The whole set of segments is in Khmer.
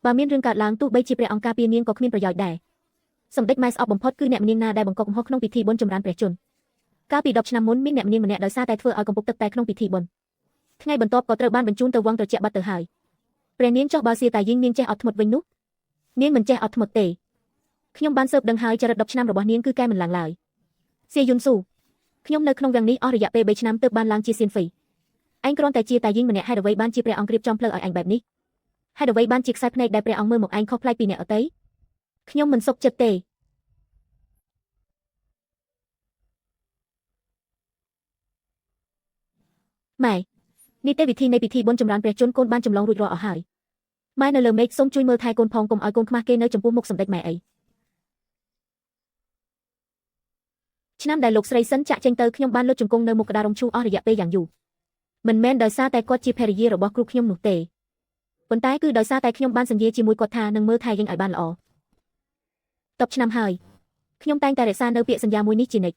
បើមានរឿងកើតឡើងទោះបីជាព្រះអង្គការពារនាងក៏គ្មានប្រយោជន៍ដែរសម្ដេចម៉ែស្អប់បំផុតគឺអ្នកម្នាងណាដែលបង្កប់កំហុសក្នុងពិធីបុណ្យចម្រើនព្រះជន្មកាលពី10ឆ្នាំមុនមានអ្នកម្នាងម្នាក់ដោយសារតែធ្វើឲ្យកំពុកទឹកតែក្នុងពិធីបុណ្យថ្ងៃបន្ទាប់ក៏ត្រូវបានបញ្ជូនទៅវង្សត្រជាក់បាត់ទៅហើយព្រះនាងចោះបើសៀតាយីងនាងចេះអត់ធ្មត់វិញនោះនាងមិនចេះអត់ធ្មត់ទេខ្ញុំបានស៊ើបដឹងហើយចរិត10ឆ្នាំរបស់នាងគឺកែមិនឡើងឡើយសៀយុនស៊ូខ្ញុំនៅក្នុងវាំងនេះអស់រយៈពេល3ឆ្នាំទើបបានឡើងជាសៀនហ្វីឯងគ្រាន់តែជាតាយីងម្នាក់ហេតុអ្វីបានជាព្រះអង្គរៀបចំផ្លូវឲ្យឯងបែបនេះហេតុអ្វីបានជាខ្សែភ្នែកដែលព្រះអង្គមើលមកឯងខុសប្លែកពីអ្នកដទៃខ្ញុំមិនសុខចិត្តទេម៉ែនីតិវិធីនៃពិធីបុណ្យចម្រើនព្រះជន្មកូនបានចម្លងរួចរាល់អស់ហើយម៉ែនៅលើមេឃសូមជួយមើលថែកូនផងកុំឲ្យកូនខ្មាស់គេនៅចំពោះមុខសម្ដេចម៉ែអីឆ្នាំដែលលោកស្រីសិនចាក់ចេញទៅខ្ញុំបានលុតជង្គង់នៅមុខក្តាររំឈូអស់រយៈពេលយ៉ាងយូរមិនមែនដោយសារតែគាត់ជាភរិយារបស់គ្រូខ្ញុំនោះទេប៉ុន្តែគឺដោយសារតែខ្ញុំបានសន្យាជាមួយគាត់ថានឹងមើលថែយើងឲ្យបានល្អ10ឆ្នាំហើយខ្ញុំតែងតែរក្សានៅពាក្យសន្យាមួយនេះជានិច្ច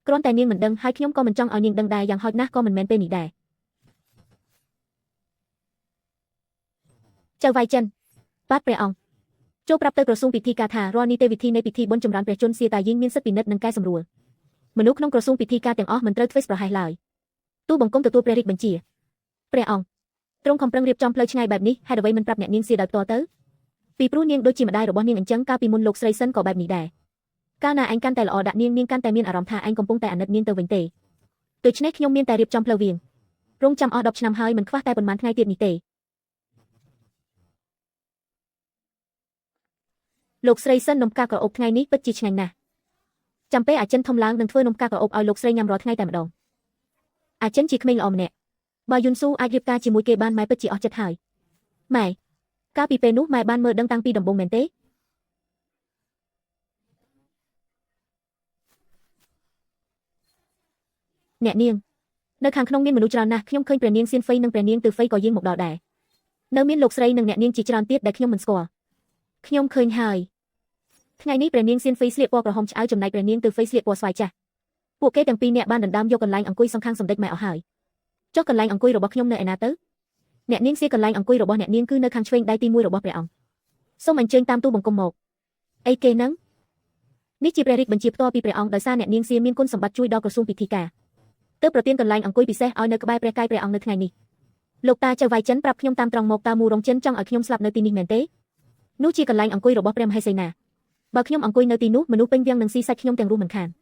គ្រាន់តែនាងមិនដឹងហើយខ្ញុំក៏មិនចង់ឲ្យនាងដឹងដែរយ៉ាងហោចណាស់ក៏មិនមែនពេលនេះដែរចៅវាយចិនបាទព្រះអង្គចូលប្រាប់ទៅក្រសួងពិធីការថារាល់នីតិវិធីនៃពិធីបុណ្យចម្រើនព្រះជន្មសៀតាយីងមានសិទ្ធិពិនិត្យនិងកែសម្រួលមនុស្សក្នុងក្រសួងពិធីការទាំងអស់មិនត្រូវធ្វើប្រហែសឡើយទូបង្គំទទួលព្រះរាជបញ្ជាព្រះអង្គទ្រង់ខំប្រឹងរៀបចំផ្លូវឆ្ងាយបែបនេះហេតុអ្វីមិនប្រាប់អ្នកនាងសៀដោយផ្ទាល់ទៅពីព្រោះនាងដូចជាម្ដាយរបស់នាងអញ្ចឹងកាលពីមុនលោកស្រីសិនក៏បែបនេះដែរកាលណាឯងកាន់តែល្អដាក់នាងកាន់តែមានអារម្មណ៍ថាឯងកំពុងតែអាណិតនាងទៅវិញទេដូច្នេះខ្ញុំមានតែរៀបចំផ្លូវវាងរងចាំអស់10ឆ្នាំហើយមិនខ្វះតែប៉ុន្មានថ្ងៃទៀតនេះទេលោកស្រីសិននំផ្កាក្រអូបថ្ងៃនេះពិតជាឆ្ងាញ់ណាស់ចាំពេលអាចិនធំឡើងនឹងធ្វើនំផ្កាក្រអូបឲ្យលោកស្រីញ៉ាំរាល់ថ្ងៃតែម្ដងអាចិនជាក្មេងល្អម្នាក់បើយុនស៊ូអាចរៀបការជាមួយគេបានម៉ែពិតជាអស់ចិត្តហើយម៉ែកាលពីពេលនោះម៉ែបានមើលដឹងតាំងពីដំបូងមែនទេអ្នកនាងនៅខាងក្នុងមានមនុស្សច្រើនណាស់ខ្ញុំឃើញព្រះនាងសៀនហ្វៃនិងព្រះនាងទឺហ្វៃក៏យាងមកដល់ដែរនៅមានលោកស្រីនិងអ្នកនាងជាច្រើនទៀតដែលខ្ញុំមិនស្គាល់ខ្ញុំឃើញហើយថ្ងៃនេះព្រះនាងសៀនហ្វៃស្លៀកពណ៌ក្រហមឆ្អៅចំណែកព្រះនាងទឺហ្វៃស្លៀកពណ៌ស្វាយចាស់ពួកគេទាំងពីរនាក់បានដណ្ដើមយកកន្លែងអង្គុយសងខាងសម្ដេចម៉ែអស់ហើយចុះកន្លែងអង្គុយរបស់ខ្ញុំនៅឯណាទៅអ្នកនាងសៀកន្លែងអង្គុយរបស់អ្នកនាងគឺនៅខាងឆ្វេងដៃទី1របស់ព្រះអង្គសូមអញ្ជើញតាមទូបង្គំមកអីគេនឹងនេះជាព្រះរាជបញ្ជាផ្ទាល់ពីព្រះអង្គដោយសារអ្នកនាងសៀមានគុណសម្បត្តិជួយដល់ក្រសួងពិធីការទើបប្រទានកន្លែងអង្គុយពិសេសឲ្យនៅក្បែរព្រះកាយព្រះអង្គនៅថ្ងៃនេះលោកតាចៅវាយចិនប្រាប់ខ្ញុំតាមត្រង់មកតើមូរងចិនចង់ឲ្យខ្ញុំស្លាប់នៅទីនេះមែនទេនោះជាកន្លែងអង្គុយរបស់ព្រះមហេសីណាបើខ្ញុំអង្គុយនៅទីនោះមនុស្សពេញវាំងនឹងស៊ីសាច់ខ្ញុំទាំងរស់មិនខាន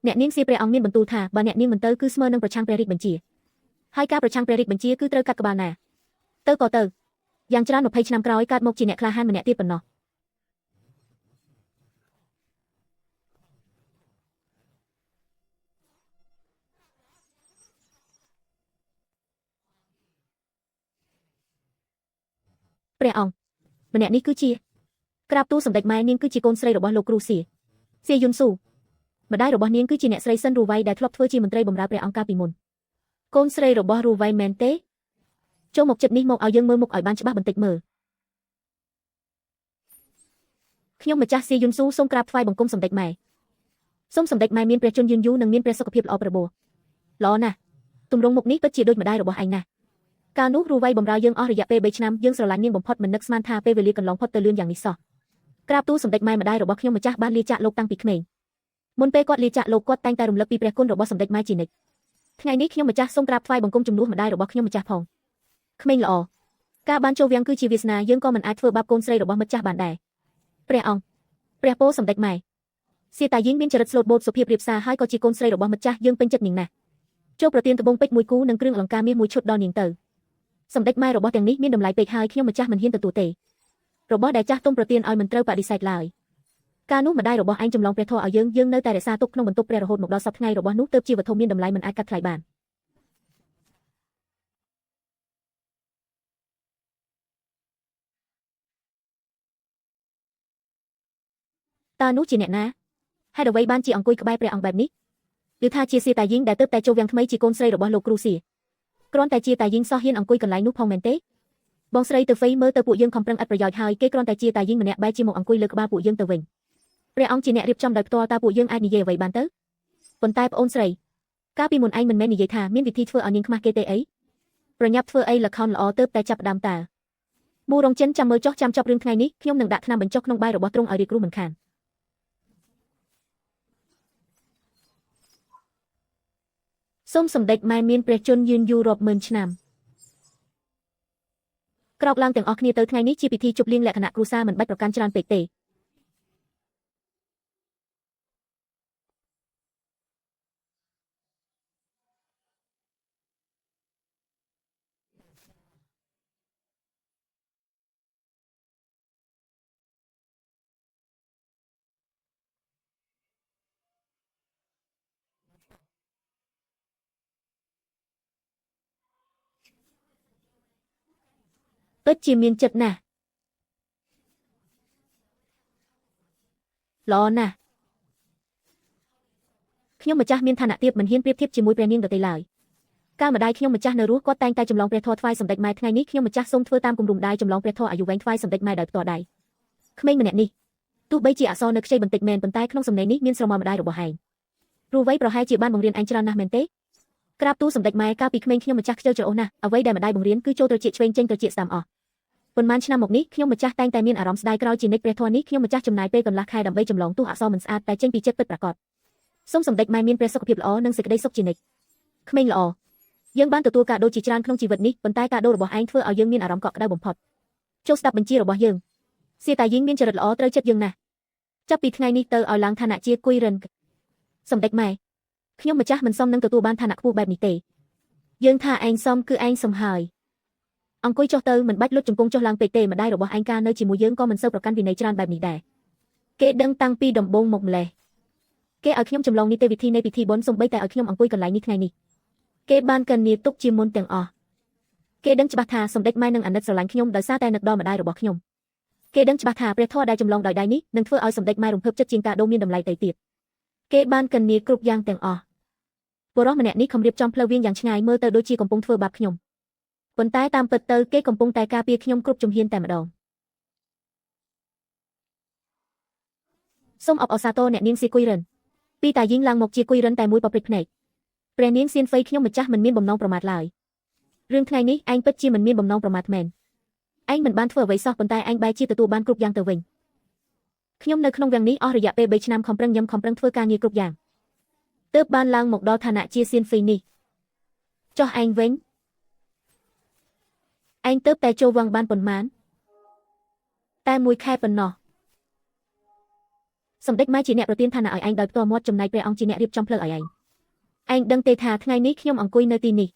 អ្នកនាងសៀព្រះអង្គមានបន្ទូលថាបើអ្នកនាងមិនទៅគឺស្មើនឹងប្រឆាំងព្រះរាជបញ្ជាហើយការប្រឆាំងព្រះរាជបញ្ជាគឺត្រូវកាត់ក្បាលណាទៅក៏ទៅយ៉ាងច្រើន20ឆ្នាំក្រោយកើតមកជាអ្នកក្លាហានម្នាក់ទៀតប៉ុណ្ណោះព្រះអង្គម្នាក់នេះគឺជាក្រាបទូលសម្ដេចម៉ែនាងគឺជាកូនស្រីរបស់លោកគ្រូសៀយុនស៊ូម្ដាយរបស់នាងគឺជាអ្នកស្រីសិនរូវ៉ៃដែលធ្លាប់ធ្វើជាមន្ត្រីបម្រើព្រះអង្គកាលពីមុនកូនស្រីរបស់រូវ៉ៃមែនទេចូលមកចិត្តនេះមកឲ្យយើងមើលមុខឲ្យបានច្បាស់បន្តិចមើលខ្ញុំម្ចាស់សៀយុនស៊ូសូមក្រាបថ្វាយបង្គំសម្ដេចម៉ែសូមសម្ដេចម៉ែមានព្រះជន្មយឺនយូរនិងមានព្រះសុខភាពល្អប្របូរល្អណាស់ទម្រង់មុខនេះពិតជាដូចម្ដាយរបស់ឯងណាស់កាលនោះរូវ៉ៃបម្រើយើងអស់រយៈពេល3ឆ្នាំយើងស្រឡាញ់នាងបំផុតមិននឹកស្មានថាពេលវេលាកន្លងផុតទៅលឿនយ៉ាងនេះសោះក្រាបទូលសម្ដេចម៉ែម្ដាយរបស់ខ្ញុំម្ចាស់បានលាចាកលោកតាំងពីក្មេងមុនពេលគាត់លាចាកលោកគាត់តែងតែរំលឹកពីព្រះគុណរបស់សម្ដេចម៉ែជានិច្ចថ្ងៃនេះខ្ញុំម្ចាស់សូមក្រាបថ្វាយបង្គំជំនួសម្ដាយរបស់ខ្ញុំម្ចាស់ផងក្មេងល្អការបានចូលវាំងគឺជាវាសនាយើងក៏មិនអាចធ្វើបាបកូនស្រីរបស់ម្ចាស់បានដែរព្រះអង្គព្រះពោសម្ដេចម៉ែសៀតាយីងមានចរិតស្លូតបូតសុភាពរៀបសារហើយក៏ជាកូនស្រីរបស់ម្ចាស់យើងពេញចិត្តនាងណាស់ចូលប្រទានត្បូងពេជ្រមួយគូនិងគ្រឿងអលង្ការមាសមួយឈុតដល់នាងទៅសម្ដេចម៉ែរបស់ទាំងនេះមានតម្លៃពេកហើយខ្ញុំម្ចាស់មិនហ៊ានទទួលទេរបស់ដែលចាស់ទុំប្រទានឲ្យមិនត្រូវបដិសេធឡើយកាលនោះម្ដាយរបស់ឯងចម្លងព្រះធម៌ឲ្យយើងនៅតែរក្សាទុកក្នុងបន្ទប់ព្រះរហូតមកដល់សប្តាហ៍ថ្ងៃរបស់នោះទើបជាវត្ថុមានតម្លៃមិនអាចកាត់ថ្លៃបានតើនោះជាអ្នកណាហេតុអ្វីបានជាអង្គុយក្បែរព្រះអង្គបែបនេះឬថាជាសៀតាយីងដែលទើបតែចូលវាំងថ្មីជាកូនស្រីរបស់លោកគ្រូសៀគ្រាន់តែជាតាយីងសោះហ៊ានអង្គុយកន្លែងនោះផងមែនទេបងស្រីទៅហ្វេមើលទៅពួកយើងខំប្រឹងឥតប្រយោជន៍ហើយគេគ្រាន់តែជាតាយីងម្នាក់បែរជាមកអង្គុយលើក្បាលពួកយើងទៅវិញព្រះអង្គជាអ្នករៀបចំដោយផ្ទាល់តើពួកយើងអាចនិយាយអ្វីបានទៅប៉ុន្តែប្អូនស្រីកាលពីមុនឯងមិនមែននិយាយថាមានវិធីធ្វើឲ្យនាងខ្មាស់គេទេអីប្រញាប់ធ្វើអីល្ខោនល្អទើបតែចាប់ផ្ដើមតើ មូរងចិនចាំមើលចោះចាំចប់រឿងថ្ងៃនេះខ្ញុំនឹងដាក់ថ្នាំបញ្ចុះក្នុងបាយរបស់ទ្រង់ឲ្យរាជគ្រូមិនខានសូមសម្ដេចម៉ែមានព្រះជន្មយឺនយូររាប់ម៉ឺនឆ្នាំក្រោកឡើងទាំងអស់គ្នាទៅថ្ងៃនេះជាពិធីជប់លៀងលក្ខណៈគ្រួសារមិនបាច់ប្រកាន់ច្រើនពេកទេពិតជាមានចិត្តណាស់ល្អណាស់ខ្ញុំម្ចាស់មានឋានៈទាបមិនហ៊ានប្រៀបធៀបជាមួយព្រះនាងដទៃឡើយកាលម្ដាយខ្ញុំម្ចាស់នៅរស់គាត់តែងតែចម្លងព្រះធម៌ថ្វាយសម្ដេចម៉ែថ្ងៃនេះខ្ញុំម្ចាស់សូមធ្វើតាមគំរំដាយចម្លងព្រះធម៌អាយុវែងថ្វាយសម្ដេចម៉ែដោយផ្ទាល់ដៃក្មេងម្នាក់នេះទោះបីជាអក្សរនៅខ្ចីបន្តិចមែនប៉ុន្តែក្នុងសំណេរនេះមានស្រមោលម្ដាយរបស់ឯងព្រោះវ័យប្រហែលជាបានបង្រៀនឯងច្រើនណាស់មែនទេក្រាបទូលសម្ដេចម៉ែកាលពីក្មេងខ្ញុំម្ចាស់ខ្ជិលច្រអូសណាស់អ្វីដែលម្ដាយបង្រៀនគឺចូលត្រចៀកឆ្វេងចេញត្រចៀកស្ដាំអស់ប៉ុន្មានឆ្នាំមកនេះខ្ញុំម្ចាស់តែងតែមានអារម្មណ៍ស្ដាយក្រោយជានិច្ចព្រះធម៌នេះខ្ញុំម្ចាស់ចំណាយពេលកន្លះខែដើម្បីចម្លងទោះអក្សរមិនស្អាតតែចេញពីចិត្តពិតប្រាកដសូមសម្ដេចម៉ែមានព្រះសុខភាពល្អនិងសេចក្តីសុខជានិច្ចក្មេងល្អយើងបានទទួលកាដូជាច្រើនក្នុងជីវិតនេះប៉ុន្តែកាដូរបស់ឯងធ្វើឲ្យយើងមានអារម្មណ៍កក់ក្ដៅបំផុតចូលស្ដាប់បញ្ជារបស់យើងសៀតាយីងមានចរិតល្អត្រូវចិត្តយើងណាស់ចាប់ពីថ្ងៃនេះទៅឲ្យឡើងឋានៈជាគុយរិនសម្ដេចម៉ែខ្ញុំម្ចាស់មិនសមនឹងទទួលបានឋានៈខ្ពស់បែបនេះទេយើងថាឯងសមគឺឯងសមហើយអង្គុយចុះទៅមិនបាច់លុតជង្គង់ចុះឡើងពេកទេម្ដាយរបស់ឯងកាលនៅជាមួយយើងក៏មិនសូវប្រកាន់វិន័យច្រើនបែបនេះដែរគេដឹងតាំងពីដំបូងមកម្លេះគេឲ្យខ្ញុំចម្លងនីតិវិធីនៃពិធីបុណ្យសូម្បីតែឲ្យខ្ញុំអង្គុយកន្លែងនេះថ្ងៃនេះគេបានកញ្ញាទុកជាមុនទាំងអស់គេដឹងច្បាស់ថាសម្ដេចម៉ែនឹងអាណិតស្រឡាញ់ខ្ញុំដោយសារតែនឹកដល់ម្ដាយរបស់ខ្ញុំគេដឹងច្បាស់ថាព្រះធម៌ដែលចម្លងដោយដៃនេះនឹងធ្វើឲ្យសម្ដេចម៉ែរំភើបចិត្តជាងកាដូមានតម្លៃទៅទៀតគេបានកញ្ញាគ្រប់យ៉ាងទាំងអស់បុរសម្នាក់នេះខំរៀបចំផ្លូវវាងយ៉ាងឆ្ងាយមើលទៅដូចជាកំពុងធ្វើបាបខ្ញុំប៉ុន្តែតាមពិតទៅគេកំពុងតែការពារខ្ញុំគ្រប់ជំហានតែម្ដងសូមអបអរសាទរអ្នកនាងសៀគុយរិនពីតាយីងឡើងមកជាគុយរិនតែមួយប៉ព្រិចភ្នែកព្រះនាងសៀនហ្វៃខ្ញុំម្ចាស់មិនមានបំណងប្រមាថឡើយរឿងថ្ងៃនេះឯងពិតជាមិនមានបំណងប្រមាថមែនឯងមិនបានធ្វើអ្វីសោះប៉ុន្តែឯងបែរជាទទួលបានគ្រប់យ៉ាងទៅវិញខ្ញុំនៅក្នុងវាំងនេះអស់រយៈពេល3ឆ្នាំខំប្រឹងញឹមខំប្រឹងធ្វើការងារគ្រប់យ៉ាងទើបបានឡើងមកដល់ឋានៈជាសៀនហ្វៃនេះចុះឯងវិញឯងទើបតែចូលវាំងបានប៉ុន្មានតែ1ខែប៉ុណ្ណោះសម្ដេចម៉ែជាអ្នកប្រទានឋានៈឲ្យឯងដោយផ្ទាល់មាត់ចំណែកព្រះអង្គជាអ្នករៀបចំផ្លូវឲ្យឯងដឹងទេថាថ្ងៃនេះខ្ញុំអង្គុយនៅទីនេះ